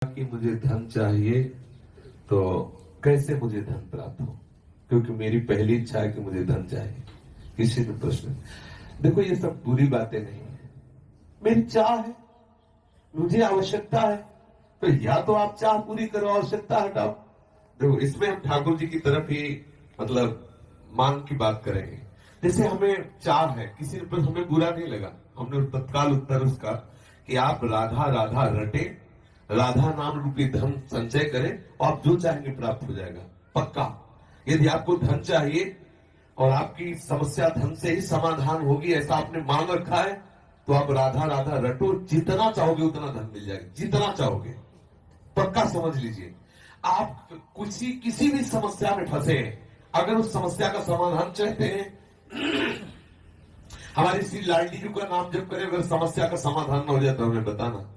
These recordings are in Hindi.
कि मुझे धन चाहिए तो कैसे मुझे धन प्राप्त हो, क्योंकि मेरी पहली इच्छा है कि मुझे धन चाहिए। किसी ने प्रश्न, देखो ये सब बुरी बातें नहीं है, मेरी चाह है, मुझे आवश्यकता है, तो या तो आप चाह पूरी करो, आवश्यकता हटाओ। देखो इसमें हम ठाकुर जी की तरफ ही मतलब मांग की बात करेंगे। जैसे हमें चाह है, किसी पर हमें बुरा नहीं लगा, हमने तत्काल उत्तर उसका कि आप राधा राधा रटे, राधा नाम रूपी धन संचय करें और आप जो चाहेंगे प्राप्त हो जाएगा पक्का। यदि आपको धन चाहिए और आपकी समस्या धन से ही समाधान होगी ऐसा आपने मांग रखा है, तो आप राधा राधा रटो, जितना चाहोगे उतना धन मिल जाएगा, जितना चाहोगे पक्का समझ लीजिए। आप किसी भी समस्या में फंसे हैं, अगर उस समस्या का समाधान चाहते हैं, हमारी श्री लाडली जी का नाम जब करें, अगर समस्या का समाधान न हो जाए तो हमें बताना,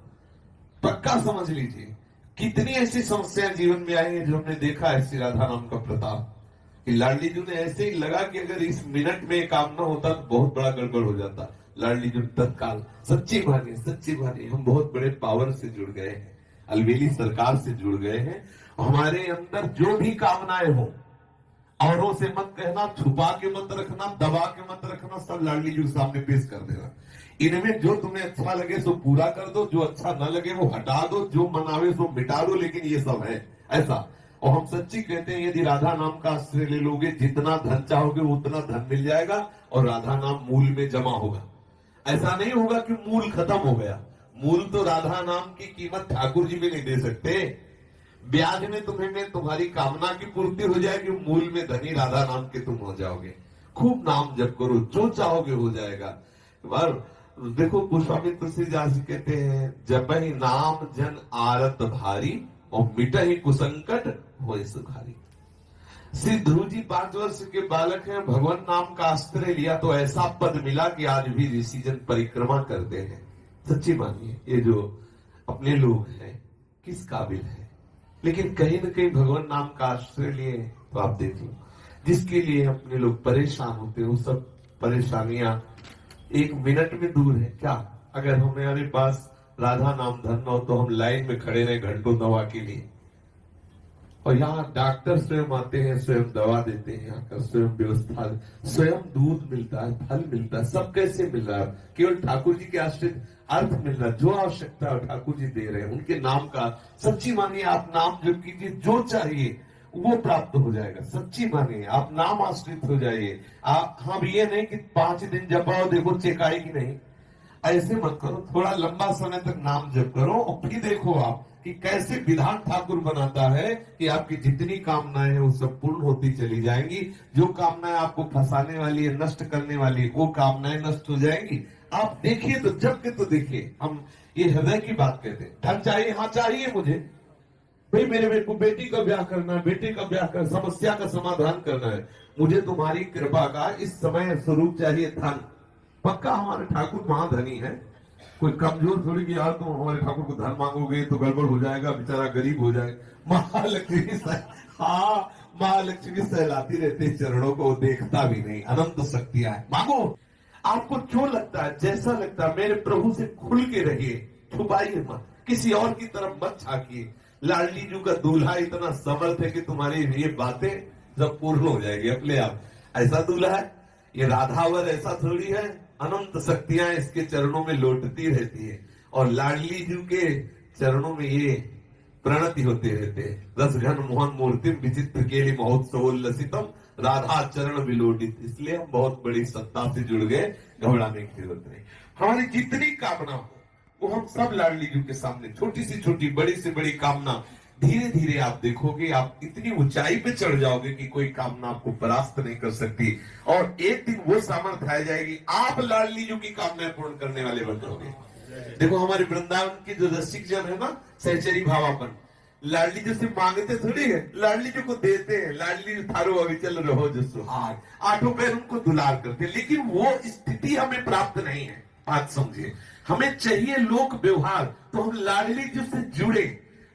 पक्का समझ लीजिए। कितनी ऐसी समस्याएं जीवन में आई हैं जो हमने देखा है श्री राधा नाम का प्रताप, कि लाडली जी ने ऐसे ही लगा कि अगर इस मिनट में काम ना होता तो बहुत बड़ा गड़बड़ हो जाता। लाडली जी तत्काल सच्ची भानी हम बहुत बड़े पावर से जुड़ गए हैं, अलवेली सरकार से जुड़ गए हैं। हमारे अंदर जो भी कामनाएं हो, औरों से मत कहना, छुपा के मत रखना, दबा के मत रखना, सब लाडली जी के सामने पेश कर देना। इनमें जो तुम्हें अच्छा लगे सो पूरा कर दो, जो अच्छा न लगे वो हटा दो, जो मनावे सो मिटा दो, लेकिन ये सब है ऐसा। और हम सच्ची कहते हैं, यदि राधा नाम का आश्रय ले लोगे, जितना धन चाहोगे उतना धन मिल जाएगा और राधा नाम मूल में जमा होगा। ऐसा नहीं होगा कि मूल खत्म हो गया, मूल तो राधा नाम की कीमत ठाकुर जी भी नहीं दे सकते। ब्याज में तुम्हारी कामना की पूर्ति हो जाएगी, मूल में धनी राधा नाम के तुम हो जाओगे। खूब नाम जप करो, जो चाहोगे हो जाएगा। देखो गोस्वामी तुलसीदास जी कहते हैं, जब ही नाम जन आरत भारी और मिट ही कुसंकट हो सुखारी। श्री ध्रुव जी 5 वर्ष के बालक हैं, भगवान नाम का आश्रय लिया तो ऐसा पद मिला कि आज भी ऋषि जन परिक्रमा करते हैं। सच्ची मानिए, ये जो अपने लोग हैं किस काबिल है, लेकिन कहीं ना कहीं भगवान नाम का आश्रय लिए तो आप देख लो, जिसके लिए अपने लोग परेशान होते हैं वो सब परेशानियां एक मिनट में दूर है। क्या अगर हमारे पास राधा नाम धन हो तो हम लाइन में खड़े रहे घंटों दवा के लिए, और यहाँ डॉक्टर स्वयं आते हैं, स्वयं दवा देते हैं, आकर स्वयं व्यवस्था, स्वयं दूध मिलता है, फल मिलता है, सब कैसे मिल रहा है? केवल ठाकुर जी के आश्रित अर्थ मिल रहा है, जो आवश्यकता है ठाकुर जी दे रहे हैं, उनके नाम का। सच्ची मानिए, आप नाम जप कीजिए, जो चाहिए वो प्राप्त हो जाएगा। सच्ची मानिए, आप नाम आश्रित हो जाइए। आप हम ये नहीं कि 5 दिन जपाओ देखो चेक आएगी, नहीं, ऐसे मत करो। थोड़ा लंबा समय तक नाम जप करो और फिर देखो आप कि कैसे विधान ठाकुर बनाता है कि आपकी जितनी कामनाएं हैं वो सब पूर्ण होती चली जाएंगी। जो कामनाएं आपको फंसाने वाली है, नष्ट करने वाली है, वो कामनाएं नष्ट हो जाएंगी। आप देखिए तो, जब के तो देखिए। हम ये हृदय की बात कहते हैं, धन चाहिए, हाँ चाहिए मुझे भाई, मेरे को बेटी का ब्याह करना है, बेटे का ब्याह कर, समस्या का समाधान करना है, मुझे तुम्हारी कृपा का इस समय स्वरूप चाहिए धन। पक्का हमारे ठाकुर महाधनी है, कोई कमजोर थोड़ी कि यार तुम हमारे ठाकुर को धन मांगोगे तो गड़बड़ हो जाएगा, बेचारा गरीब हो जाएगा। महालक्ष्मी हाँ, महालक्ष्मी सहलाती रहती है चरणों को, देखता भी नहीं, अनंत शक्तियां है। मांगो, आपको जो लगता है, जैसा लगता है, मेरे प्रभु से खुल के रहिए, छुपाइए मत, किसी और की तरफ मत झांकिए। लाडली जी का दूल्हा इतना समर्थ है कि तुम्हारी ये बातें जब पूर्ण हो जाएगी अपने आप। ऐसा दूल्हा है, ये राधावर ऐसा थोड़ी है, अनंत शक्तियां इसके चरणों में लौटती रहती है, और लाडली जी के चरणों में ये प्रणति होते रहते हैं। रस घन मोहन मूर्तिम विचित्र के लिए महोत्सवोल्लसितम राधा चरण विलोडित। इसलिए हम बहुत बड़ी सत्ता से जुड़ गए, घबराने की जरूरत नहीं। हमारी जितनी कामना हो वो हम सब लाडली जी के सामने, छोटी से छोटी, बड़ी से बड़ी कामना, धीरे धीरे आप देखोगे आप इतनी ऊंचाई पे चढ़ जाओगे कि कोई कामना आपको परास्त नहीं कर सकती। और एक दिन वो सामर्थ्य आ जाएगी, आप लाडली जी की कामनाएं पूर्ण करने वाले बन जाओगे। देखो हमारे वृंदावन के जो रसिक जन है ना, सहचरी भावापन, लाडली जी से मांगते थोड़ी है, लाडली जी को देते हैं। लाडली जी थारो अविचल रहो जो सुहाग, आठों पैर उनको दुलार करते, लेकिन वो स्थिति हमें प्राप्त नहीं है। बात समझिए, हमें चाहिए लोक व्यवहार, तो हम लाडली जी से जुड़े,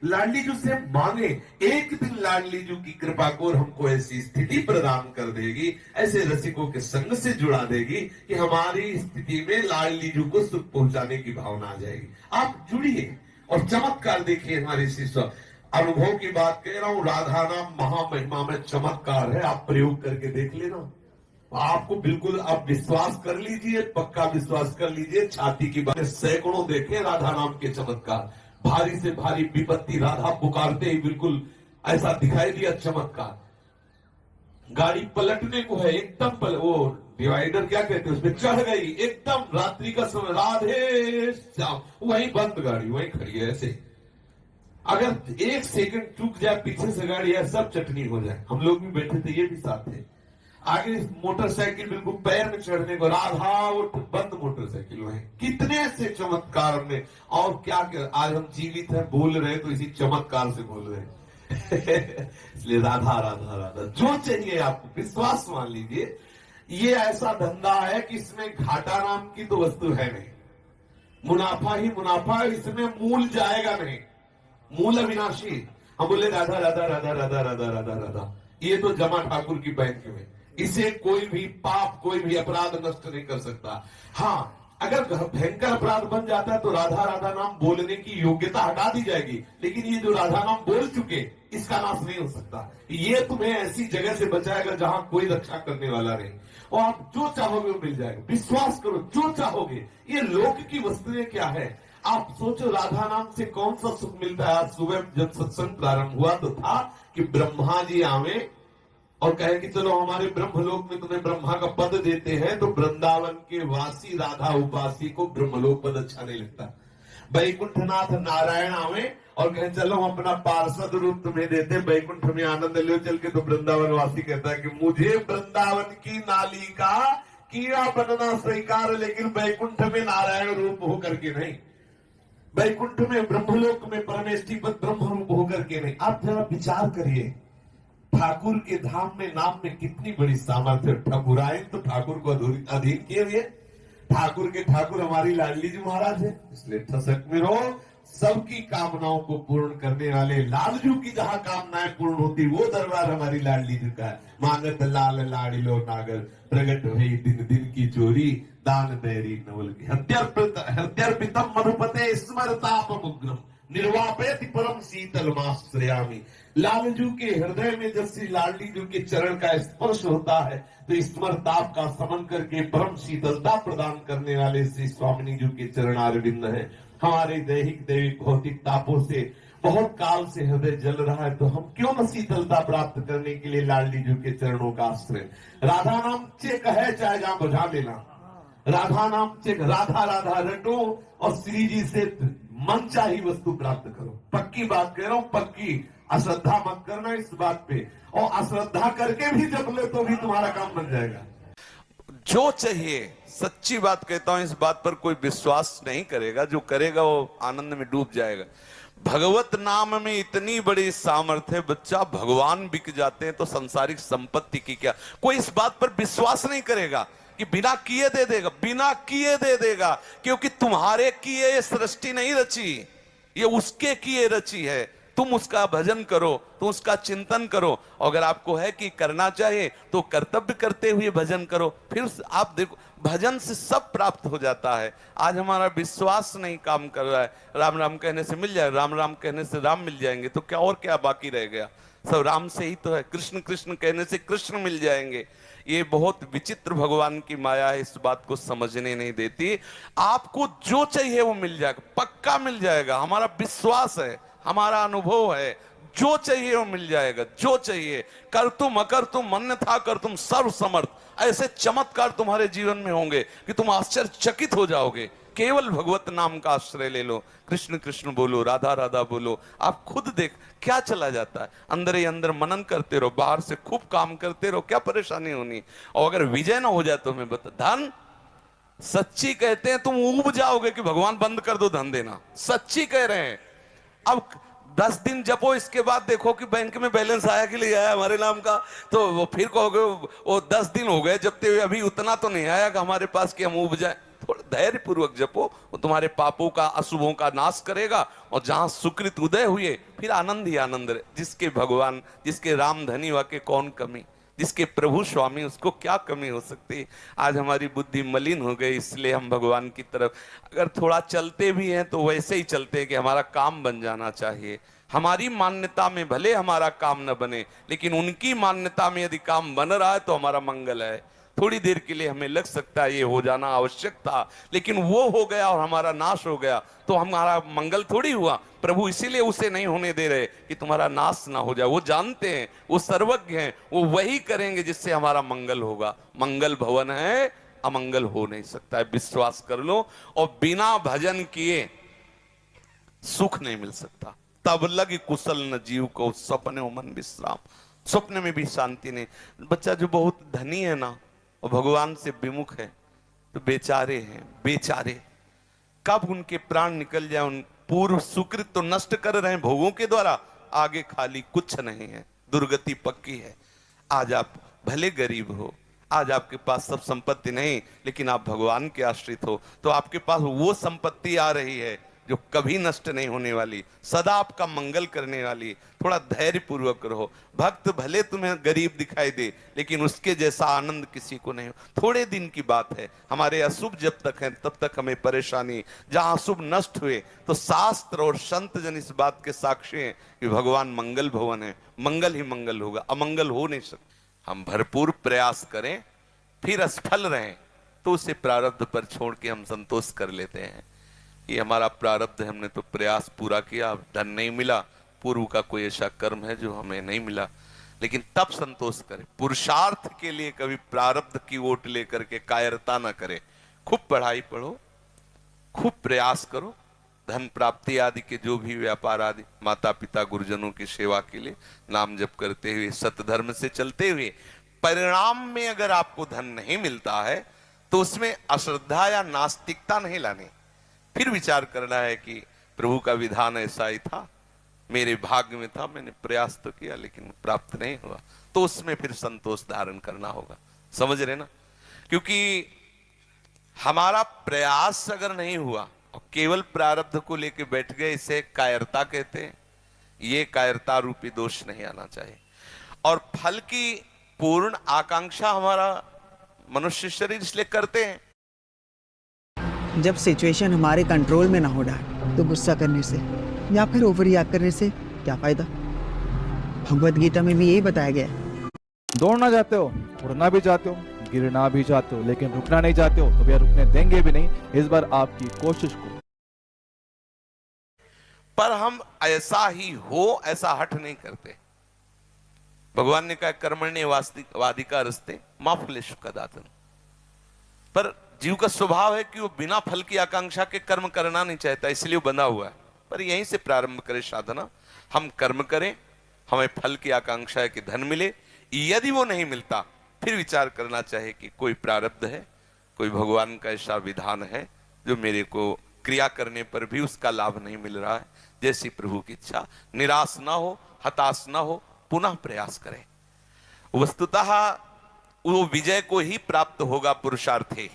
लाडली जी से मांगे। एक दिन लाडली जी की कृपा को हमको ऐसी स्थिति प्रदान कर देगी, ऐसे रसिकों के संग से जुड़ा देगी कि हमारी स्थिति में लाडली जी को सुख पहुंचाने की भावना आ जाएगी। आप जुड़िए और चमत्कार देखिए हमारे शिष्य, अनुभव की बात कह रहा हूं, राधा नाम महामहिमा में चमत्कार है, आप प्रयोग करके देख लेना, आपको बिल्कुल, आप विश्वास कर लीजिए, पक्का विश्वास कर लीजिए, छाती की बात, सैकड़ों देखे राधा नाम के चमत्कार, भारी से भारी विपत्ति राधा पुकारते ही बिल्कुल ऐसा दिखाई दिया चमत्कार, गाड़ी पलटने को है, एकदम वो डिवाइडर क्या कहते हैं उसमें चढ़ गई, एकदम रात्रि का समय, राधे श्याम, वहीं बंद गाड़ी, वहीं खड़ी है ऐसे, अगर एक सेकंड चूक जाए पीछे से गाड़ी है, सब चटनी हो जाए, हम लोग भी बैठे थे, ये भी साथ थे, आगे मोटरसाइकिल बिल्कुल पैर में चढ़ने को, राधा वो बंद मोटरसाइकिल है, कितने ऐसे चमत्कार में, और क्या आज हम जीवित हैं, बोल रहे हैं तो इसी चमत्कार से बोल रहे हैं इसलिए राधा राधा राधा, जो चाहिए आपको विश्वास मान लीजिए, ये ऐसा धंधा है कि इसमें घाटा नाम की तो वस्तु है नहीं, मुनाफा ही मुनाफा, इसमें मूल जाएगा नहीं, मूल अविनाशी। हम बोले राधा राधा राधा राधा राधा राधा राधा, ये तो जमा ठाकुर की बैंक में, इसे कोई भी पाप, कोई भी अपराध नष्ट नहीं कर सकता। हाँ, अगर भयंकर अपराध बन जाता है तो राधा राधा नाम बोलने की योग्यता हटा दी जाएगी, लेकिन ये जो राधा नाम बोल चुके, इसका नाश नहीं हो सकता। ये तुम्हें ऐसी जगह से बचाएगा जहां कोई रक्षा करने वाला नहीं, और आप जो चाहोगे वो मिल जाएगा, विश्वास करो, जो चाहोगे। ये लोक की वस्तुएं क्या है, आप सोचो, राधा नाम से कौन सा सुख मिलता है। आज सुबह जब सत्संग प्रारंभ हुआ तो था कि ब्रह्मा जी आवे और कहे कि चलो हमारे ब्रह्मलोक में तुम्हें ब्रह्मा का पद देते हैं, तो वृंदावन के वासी राधा उपासी को ब्रह्मलोक पद अच्छा नहीं लगता। बैकुंठनाथ नारायण आवे और कहे चलो हम अपना पार्षद रूप तुम्हें देते, बैकुंठ में आनंद ले चल के, तो वृंदावन वासी कहता है कि मुझे वृंदावन की नाली का कीड़ा बनना स्वीकार, लेकिन बैकुंठ में नारायण रूप होकर के नहीं, बैकुंठ में ब्रह्मलोक में परमेष्टि पद ब्रह्म रूप होकर के नहीं। आप जरा विचार करिए, ठाकुर के धाम में नाम में कितनी बड़ी सामर्थ्य। ठाकुरायन तो ठाकुर को अधीन किए हुए, ठाकुर के ठाकुर हमारी लाडली जी महाराज है, इसलिए ठसक में रहो। सबकी कामनाओं को पूर्ण करने वाले लालजू की जहां कामनाएं पूर्ण होती, वो दरबार हमारी लाडली जी का है। मांगत लाल लाडिलो नागर, प्रगट भई दिन दिन की चोरी, दान बैरी नवल की हत्यर्पितम मधुपते स्मरताप मुग्रम, निर्वापेति परम शीतल माश्रयामी। लालजू के हृदय में जब श्री लाडली जू के चरण का स्पर्श होता है तो स्मरताप का समन करके परम शीतलता प्रदान करने वाले श्री स्वामिनी जू के चरण अरविंद है। हमारे दैहिक दैविक भौतिक तापों से बहुत काल से हृदय जल रहा है, तो हम क्यों न शीतलता प्राप्त करने के लिए लाडली जू के चरणों का आश्रय। राधा नाम चेक है, चाहे जहां बुझा लेना, राधा नाम चेक, राधा राधा रटो और श्री जी से मन चाही वस्तु प्राप्त करो। पक्की बात कह रहा हूं, पक्की, अश्रद्धा मत करना इस बात पे, और अश्रद्धा करके भी जप ले तो भी तुम्हारा काम बन जाएगा। जो चाहिए, सच्ची बात कहता हूं, इस बात पर कोई विश्वास नहीं करेगा, जो करेगा वो आनंद में डूब जाएगा। भगवत नाम में इतनी बड़ी सामर्थ्य, बच्चा भगवान बिक जाते हैं तो संसारिक संपत्ति की क्या। कोई इस बात पर विश्वास नहीं करेगा कि बिना किए दे देगा, बिना किए दे देगा, क्योंकि तुम्हारे किए ये सृष्टि नहीं रची, ये उसके किए रची है। तुम उसका भजन करो, तुम उसका चिंतन करो, अगर आपको है कि करना चाहिए तो कर्तव्य करते हुए भजन करो, फिर आप देखो भजन से सब प्राप्त हो जाता है। आज हमारा विश्वास नहीं काम कर रहा है, राम राम कहने से मिल जाए, राम राम कहने से राम मिल जाएंगे, तो क्या और क्या बाकी रह गया, सब राम से ही तो है। कृष्ण कृष्ण कहने से कृष्ण मिल जाएंगे। ये बहुत विचित्र भगवान की माया है, इस बात को समझने नहीं देती। आपको जो चाहिए वो मिल जाएगा, पक्का मिल जाएगा, हमारा विश्वास है, हमारा अनुभव है, जो चाहिए वो मिल जाएगा, जो चाहिए। कर तुम अकर तुम अन्यथा कर तुम सर्व समर्थ, ऐसे चमत्कार तुम्हारे जीवन में होंगे कि तुम आश्चर्यचकित हो जाओगे। केवल भगवत नाम का आश्रय ले लो, कृष्ण कृष्ण बोलो, राधा राधा बोलो, आप खुद देख क्या चला जाता है। अंदर ही अंदर मनन करते रहो, बाहर से खूब काम करते रहो, क्या परेशानी होनी। और अगर विजय ना हो जाए तो मैं बता, धन सच्ची कहते हैं, तुम ऊब जाओगे कि भगवान बंद कर दो धन देना, सच्ची कह रहे हैं। अब 10 दिन जपो, इसके बाद देखो कि बैंक में बैलेंस आया कि नहीं आया हमारे नाम का, तो वो फिर कहोगे वो 10 दिन हो गए जपते हुए, अभी उतना तो नहीं आया कि हमारे पास कि हम उब जाए। थोड़ा धैर्य पूर्वक जपो, वो तुम्हारे पापों का अशुभों का नाश करेगा, और जहां सुकृत उदय हुए फिर आनंद ही आनंद रहे। जिसके भगवान, जिसके राम धनी वाके कौन कमी। जिसके प्रभु स्वामी, उसको क्या कमी हो सकती है। आज हमारी बुद्धि मलिन हो गई, इसलिए हम भगवान की तरफ अगर थोड़ा चलते भी हैं तो वैसे ही चलते हैं कि हमारा काम बन जाना चाहिए। हमारी मान्यता में भले हमारा काम न बने, लेकिन उनकी मान्यता में यदि काम बन रहा है तो हमारा मंगल है। थोड़ी देर के लिए हमें लग सकता है ये हो जाना आवश्यक था, लेकिन वो हो गया और हमारा नाश हो गया तो हमारा मंगल थोड़ी हुआ। प्रभु इसीलिए उसे नहीं होने दे रहे कि तुम्हारा नाश ना हो जाए। वो जानते हैं, वो सर्वज्ञ हैं, वो वही करेंगे जिससे हमारा मंगल होगा। मंगल भवन है, अमंगल हो नहीं सकता है, विश्वास कर लो। और बिना भजन किए सुख नहीं मिल सकता। तब लग कुशल न जीव को, सपने मन विश्राम। स्वप्न में भी शांति नहीं। बच्चा जो बहुत धनी है ना और भगवान से विमुख है तो बेचारे हैं, बेचारे। कब उनके प्राण निकल जाए। उन पूर्व सुकृत तो नष्ट कर रहे हैं भोगों के द्वारा, आगे खाली कुछ नहीं है, दुर्गति पक्की है। आज आप भले गरीब हो, आज आपके पास सब संपत्ति नहीं, लेकिन आप भगवान के आश्रित हो तो आपके पास वो संपत्ति आ रही है जो कभी नष्ट नहीं होने वाली, सदा आपका मंगल करने वाली। थोड़ा धैर्य पूर्वक रहो। भक्त भले तुम्हें गरीब दिखाई दे, लेकिन उसके जैसा आनंद किसी को नहीं हो। थोड़े दिन की बात है। हमारे अशुभ जब तक है तब तक हमें परेशानी, जहां अशुभ नष्ट हुए तो शास्त्र और संत जन इस बात के साक्षी हैं कि भगवान मंगल भवन है, मंगल ही मंगल होगा, अमंगल हो नहीं सकता। हम भरपूर प्रयास करें फिर असफल रहें तो उसे प्रारब्ध पर छोड़ के हम संतोष कर लेते हैं। ये हमारा प्रारब्ध है, हमने तो प्रयास पूरा किया, धन नहीं मिला, पूर्व का कोई ऐसा कर्म है जो हमें नहीं मिला, लेकिन तब संतोष करें। पुरुषार्थ के लिए कभी प्रारब्ध की ओट लेकर के कायरता ना करें। खूब पढ़ाई पढ़ो, खूब प्रयास करो, धन प्राप्ति आदि के जो भी व्यापार आदि, माता पिता गुरुजनों की सेवा के लिए नाम जप करते हुए, सतधर्म से चलते हुए, परिणाम में अगर आपको धन नहीं मिलता है तो उसमें अश्रद्धा या नास्तिकता नहीं लानी। फिर विचार करना है कि प्रभु का विधान ऐसा ही था, मेरे भाग्य में था, मैंने प्रयास तो किया लेकिन प्राप्त नहीं हुआ, तो उसमें फिर संतोष धारण करना होगा। समझ रहे ना? क्योंकि हमारा प्रयास अगर नहीं हुआ और केवल प्रारब्ध को लेकर बैठ गए, इसे कायरता कहते हैं। ये कायरता रूपी दोष नहीं आना चाहिए। और फल की पूर्ण आकांक्षा हमारा मनुष्य शरीर इसलिए करते हैं। जब सिचुएशन हमारे कंट्रोल में ना हो डैड, तो गुस्सा करने से या फिर ओवर रिएक्ट करने से क्या फायदा? भगवत गीता में भी यही बताया गया है। दौड़ना चाहते हो, उड़ना भी चाहते हो, गिरना भी चाहते हो, लेकिन रुकना नहीं चाहते हो तो भैया रुकने देंगे भी नहीं। इस बार आपकी कोशिश को पर हम ऐसा ही हो ऐसा हठ नहीं करते। भगवान ने कहा कर्मण्य वादिका रस्ते मां फलेषु कदाचन। पर जीव का स्वभाव है कि वो बिना फल की आकांक्षा के कर्म करना नहीं चाहता, इसलिए वो बंधा हुआ है। पर यहीं से प्रारंभ करे साधना। हम कर्म करें, हमें फल की आकांक्षा है कि धन मिले। यदि वो नहीं मिलता फिर विचार करना चाहिए कि कोई प्रारब्ध है, कोई भगवान का ऐसा विधान है जो मेरे को क्रिया करने पर भी उसका लाभ नहीं मिल रहा है। जैसी प्रभु की इच्छा। निराश ना हो, हताश ना हो, पुनः प्रयास करें। वस्तुतः वो विजय को ही प्राप्त होगा पुरुषार्थी।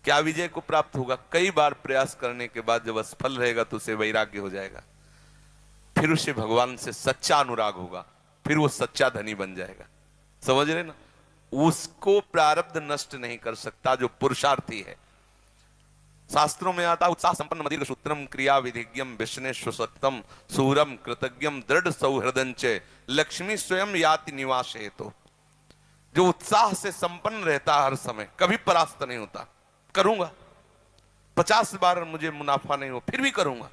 क्या विजय को प्राप्त होगा? कई बार प्रयास करने के बाद जब असफल रहेगा तो उसे वैराग्य हो जाएगा, फिर उसे भगवान से सच्चा अनुराग होगा, फिर वो सच्चा धनी बन जाएगा। समझ रहे ना? उसको प्रारब्ध नष्ट नहीं कर सकता जो पुरुषार्थी है। शास्त्रों में आता उत्साह संपन्न मदीर्घ सूत्रम क्रिया विधिज्ञम विष्णे सुसक्तम सूरम कृतज्ञम दृढ़ सौहृदंच लक्ष्मी स्वयं याति निवास हेतु। जो उत्साह से संपन्न रहता हर समय, कभी परास्त नहीं होता। करूंगा 50 बार मुझे मुनाफा नहीं हो फिर भी करूंगा।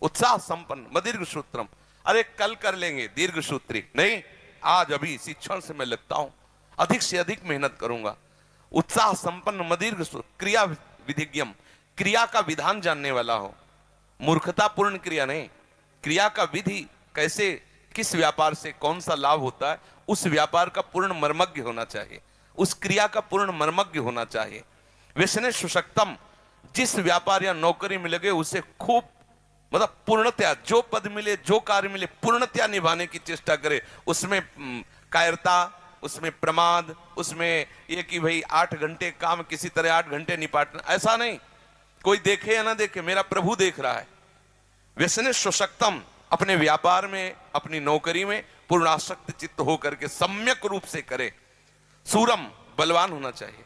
उत्साह संपन्न मदीर्घ सूत्रम। अरे कल कर लेंगे, दीर्घ सूत्री नहीं, आज अभी इसी क्षण से मैं लगता हूं, अधिक से अधिक मेहनत करूंगा। उत्साह संपन्न मदीर्घ क्रिया विधिज्ञम, क्रिया का विधान जानने वाला हो। मूर्खतापूर्ण क्रिया नहीं, क्रिया का विधि कैसे, किस व्यापार से कौन सा लाभ होता है, उस व्यापार का पूर्ण मर्मज्ञ होना चाहिए, उस क्रिया का पूर्ण मर्मज्ञ होना चाहिए। विष्णे सुशक्तम, जिस व्यापार या नौकरी में लगे उसे खूब मतलब पूर्णतया, जो पद मिले जो कार्य मिले पूर्णतया निभाने की चेष्टा करे। उसमें कायरता, उसमें प्रमाद, उसमें ये कि भाई 8 घंटे काम किसी तरह 8 घंटे निपाटना, ऐसा नहीं। कोई देखे या ना देखे, मेरा प्रभु देख रहा है। व्यसने सुशक्तम, अपने व्यापार में अपनी नौकरी में पूर्णासक्त चित्त होकर के सम्यक रूप से करे। सूरम, बलवान होना चाहिए।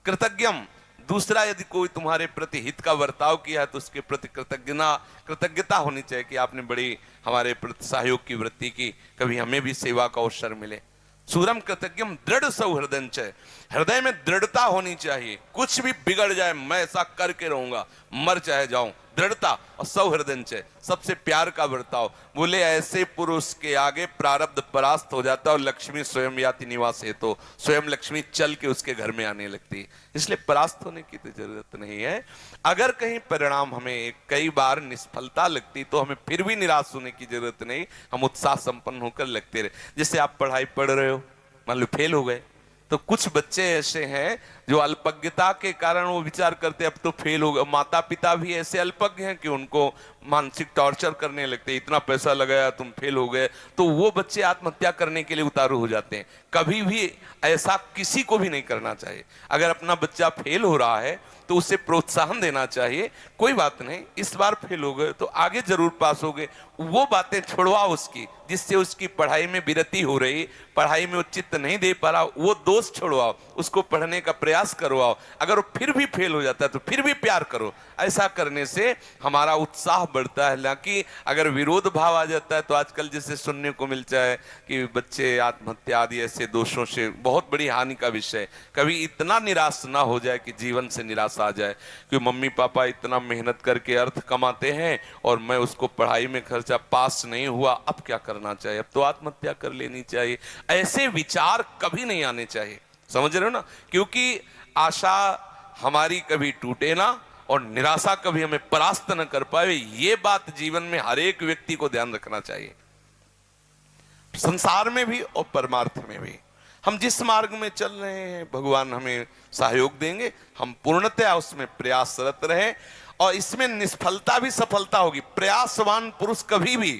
कृतज्ञम, दूसरा यदि कोई तुम्हारे प्रति हित का बर्ताव किया है तो उसके प्रति कृतज्ञता होनी चाहिए कि आपने बड़ी हमारे प्रति सहयोग की वृत्ति की, कभी हमें भी सेवा का अवसर मिले। सूरम कृतज्ञम दृढ़ सौहृदंच, हृदय में दृढ़ता होनी चाहिए। कुछ भी बिगड़ जाए मैं ऐसा करके रहूंगा, मर चाहे जाऊं, दृढ़ता। और सौहृदंच, सबसे प्यार का बर्ताव। बोले ऐसे पुरुष के आगे प्रारब्ध परास्त हो जाता है और लक्ष्मी स्वयं याति निवास है, तो स्वयं लक्ष्मी चल के उसके घर में आने लगती है। इसलिए परास्त होने की तो जरूरत नहीं है। अगर कहीं परिणाम हमें कई बार निष्फलता लगती तो हमें फिर भी निराश होने की जरूरत नहीं, हम उत्साह संपन्न होकर लगते रहे। जैसे आप पढ़ाई पढ़ रहे हो, मान लो फेल हो गए, तो कुछ बच्चे ऐसे हैं जो अल्पज्ञता के कारण वो विचार करते अब तो फेल हो गए। माता पिता भी ऐसे अल्पज्ञ हैं कि उनको मानसिक टॉर्चर करने लगते, इतना पैसा लगाया तुम फेल हो गए, तो वो बच्चे आत्महत्या करने के लिए उतारू हो जाते हैं। कभी भी ऐसा किसी को भी नहीं करना चाहिए। अगर अपना बच्चा फेल हो रहा है तो उसे प्रोत्साहन देना चाहिए, कोई बात नहीं, इस बार फेल हो गए तो आगे जरूर पास होगे। वो बातें छुड़वाओ उसकी, जिससे उसकी पढ़ाई में विरति हो रही, पढ़ाई में वो चित्त नहीं दे पा रहा, वो दोष छुड़वाओ, उसको पढ़ने का प्रयास करवाओ। अगर वो फिर भी फेल हो जाता है तो फिर भी प्यार करो। ऐसा करने से हमारा उत्साह बढ़ता है। हालांकि अगर विरोध भाव आ जाता है तो आजकल जैसे सुनने को मिलता है कि बच्चे आत्महत्या आदि ऐसे दोषों से, बहुत बड़ी हानि का विषय। कभी इतना निराश ना हो जाए कि जीवन से निराश आ जाए कि मम्मी पापा इतना मेहनत करके अर्थ कमाते हैं और मैं उसको पढ़ाई में खर्चा, पास नहीं हुआ, अब क्या करना चाहिए, अब तो आत्महत्या कर लेनी चाहिए। ऐसे विचार कभी नहीं आने चाहिए, समझ रहे हो ना। क्योंकि आशा हमारी कभी टूटे ना और निराशा कभी हमें परास्त न कर पाए, ये बात जीवन में हर एक व्यक्ति को ध्यान रखना चाहिए, संसार में भी और परमार्थ में भी। हम जिस मार्ग में चल रहे हैं भगवान हमें सहयोग देंगे, हम पूर्णतया उसमें प्रयासरत रहें और इसमें निष्फलता भी सफलता होगी। प्रयासवान पुरुष कभी भी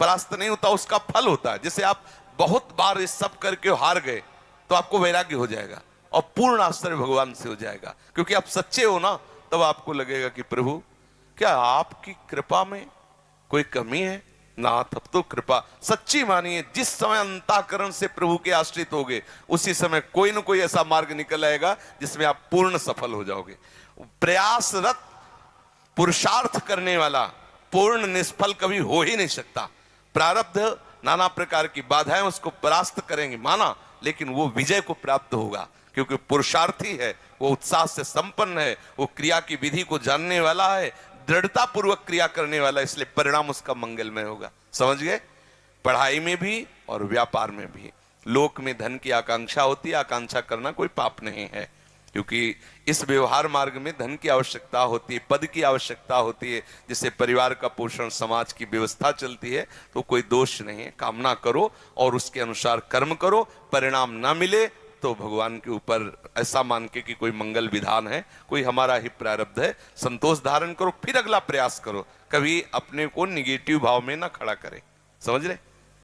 परास्त नहीं होता, उसका फल होता है। जैसे आप बहुत बार इस सब करके हार गए तो आपको वैराग्य हो जाएगा और पूर्ण आश्रय भगवान से हो जाएगा, क्योंकि आप सच्चे हो ना। तब आपको लगेगा कि प्रभु क्या आपकी कृपा में कोई कमी है ना, तब तो कृपा सच्ची मानिए। जिस समय अंतःकरण से प्रभु के आश्रित होगे उसी समय कोई ना कोई ऐसा मार्ग निकल आएगा जिसमें आप पूर्ण सफल हो जाओगे। प्रयासरत पुरुषार्थ करने वाला पूर्ण निष्फल कभी हो ही नहीं सकता। प्रारब्ध नाना प्रकार की बाधाएं उसको परास्त करेंगे माना, लेकिन वो विजय को प्राप्त होगा, क्योंकि पुरुषार्थी है, वो उत्साह से संपन्न है, वो क्रिया की विधि को जानने वाला है, दृढ़ता पूर्वक क्रिया करने वाला, इसलिए परिणाम उसका मंगलमय होगा। समझ गए। पढ़ाई में भी और व्यापार में भी लोक में धन की आकांक्षा होती है। आकांक्षा करना कोई पाप नहीं है, क्योंकि इस व्यवहार मार्ग में धन की आवश्यकता होती है, पद की आवश्यकता होती है, जिससे परिवार का पोषण, समाज की व्यवस्था चलती है। तो कोई दोष नहीं है, कामना करो और उसके अनुसार कर्म करो। परिणाम ना मिले तो भगवान के ऊपर ऐसा मान के कि कोई मंगल विधान है, कोई हमारा ही प्रारब्ध है, संतोष धारण करो, फिर अगला प्रयास करो। कभी अपने को निगेटिव भाव में ना खड़ा करे। समझ रहे।